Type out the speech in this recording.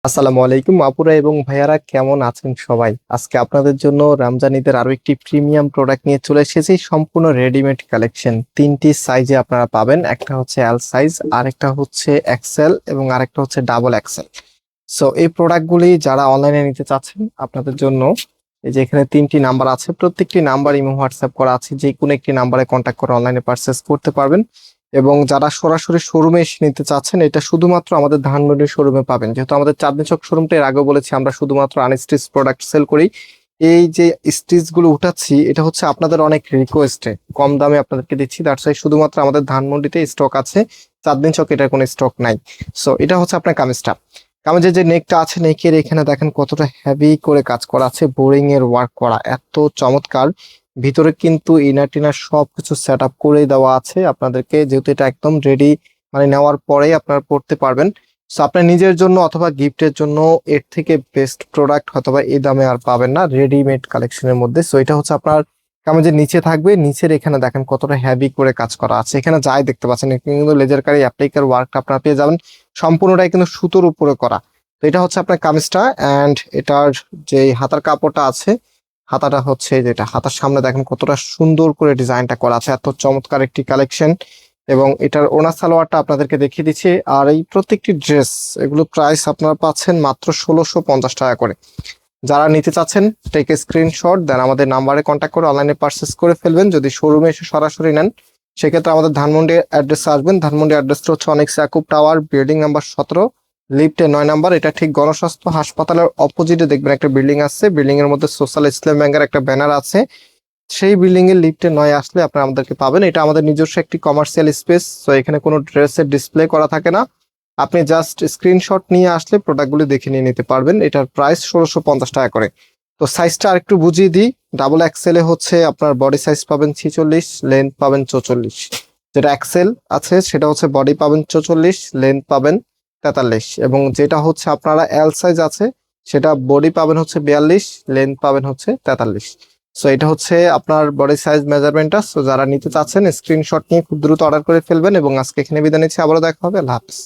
আসসালামু আলাইকুম আপুরা এবং ভাইয়ারা, কেমন আছেন সবাই? আজকে আপনাদের জন্য রমজান ঈদের আরো একটি প্রিমিয়াম প্রোডাক্ট নিয়ে চলে এসেছি। সম্পূর্ণ রেডিমেড কালেকশন, তিনটি সাইজে আপনারা পাবেন। একটা হচ্ছে এল সাইজ, আরেকটা হচ্ছে এক্সেল এবং আরেকটা হচ্ছে ডাবল এক্সেল। সো এই প্রোডাক্টগুলি যারা অনলাইনে নিতে চাচ্ছেন আপনাদের জন্য, এই যে এখানে তিনটি নাম্বার আছে, প্রত্যেকটি নাম্বার ইমো হোয়াটসঅ্যাপ করা আছে, যে কোনো একটি নাম্বারে কন্ট্যাক্ট করে অনলাইনে পারচেস করতে পারবেন। এবং যারা সরাসরি শোরুমে এসে নিতে চাচ্ছেন, এটা শুধুমাত্র আমাদের ধানমন্ডি শোরুমে পাবেন। যেহেতু আমাদের চাঁদনী চক শোরুমটা এর আগেও বলেছি আমরা শুধুমাত্র আনস্টিচ প্রোডাক্ট সেল করি। এই যে স্টিচ গুলো উঠাচ্ছি, এটা হচ্ছে আপনাদের অনেক রিকোয়েস্টে কম দামে আপনাদেরকে দিচ্ছি। দ্যাটস ওয়াই শুধুমাত্র আমাদের ধানমন্ডিতে স্টক আছে, চাঁদনী চক এটার কোনো স্টক নাই। সো এটা হচ্ছে আপনার কামিজটা। কামিজের যে নেকটা আছে, নেকের এখানে দেখেন কতটা হেভি করে কাজ করা আছে, বোরিং এর ওয়ার্ক করা, এত চমৎকার। ভিতরে কিন্তু ইনার টিনার সবকিছু সেট আপ করে দেওয়া আছে আপনাদেরকে, যেহেতু এটা একদম রেডি, মানে নেওয়ার পরেই আপনারা পড়তে পারবেন। সো আপনার নিজের জন্য অথবা গিফটের জন্য এর থেকে বেস্ট প্রোডাক্ট হয়তোবা এই দামে আর পাবেন না রেডিমেড কালেকশনের মধ্যে। সো এটা হচ্ছে আপনার কামিজের নিচে থাকবে, নিচের এখানে দেখেন কতটা হেভি করে কাজ করা আছে। এখানে যাই দেখতে পাচ্ছেন, এখানে কিন্তু লেজার কারি অ্যাপ্লিকার ওয়ার্কটা আপনারা পেয়ে যাবেন, সম্পূর্ণটাই কিন্তু সুতোর উপরে করা। তো এটা হচ্ছে আপনার কামিজটা। অ্যান্ড এটার যে হাতার কাপড়টা আছে, হাতাটা হচ্ছে যেটা হাতার সামনে দেখেন কতটা সুন্দর করে ডিজাইনটা করা আছে, এত চমৎকার একটি কালেকশন। এবং এটার ওনা সালোয়ারটা আপনাদেরকে দেখিয়ে দিচ্ছি। আর এই প্রত্যেকটি ড্রেস, এগুলো প্রাইস আপনারা পাচ্ছেন মাত্র 1650 টাকা করে। যারা নিতে চাচ্ছেন টেক স্ক্রিনশট দেন, আমাদের নাম্বারে কন্ট্যাক্ট করে অনলাইনে পারচেস করে ফেলবেন। যদি শোরুমে এসে সরাসরি নেন সেক্ষেত্রে আমাদের ধানমন্ডি অ্যাড্রেসে আসবেন। ধানমন্ডি অ্যাড্রেসটা হচ্ছে অনেক ইয়াকুব টাওয়ার, বিল্ডিং নাম্বার 17, লিফটে 9 নাম্বার। এটা ঠিক গণস্বাস্থ্য হাসপাতালের অপোজিটে দেখবেন একটা বিল্ডিং আছে, বিল্ডিং এর মধ্যে সোশ্যাল ইসলাম ব্যাংকের একটা ব্যানার আছে। সেই বিল্ডিং এর লিফটে 9 আসলে আপনারা আমাদেরকে পাবেন। এটা আমাদের নিজস্ব একটি কমার্শিয়াল স্পেস, তো এখানে কোনো ড্রেসের ডিসপ্লে করা থাকে না। আপনি জাস্ট স্ক্রিনশট নিয়ে আসলে প্রোডাক্টগুলি দেখে নিয়ে নিতে পারবেন। এটার প্রাইস 1650 টাকা করে। তো সাইজটা আরেকটু বুঝিয়ে দিই। ডাবল এক্সেলে হচ্ছে আপনার বডি সাইজ পাবেন 46, লেন্থ পাবেন 44। যেটা এক্সেল আছে সেটা হচ্ছে বডি পাবেন 44, লেন্থ পাবেন 43। এবং যেটা হচ্ছে আপনারা এল সাইজ আছে, সেটা বডি পাবেন হচ্ছে 42, লেন্থ পাবেন হচ্ছে 43। সো এটা হচ্ছে আপনার বডি সাইজ মেজারমেন্টটা। সো যারা নিতে চাচ্ছেন স্ক্রিনশট নিয়ে খুব দ্রুত অর্ডার করে ফেলবেন। এবং আজকে এখানে বিদায় নিচ্ছি, আবারও দেখা হবে। আল্লাহ হাফেজ।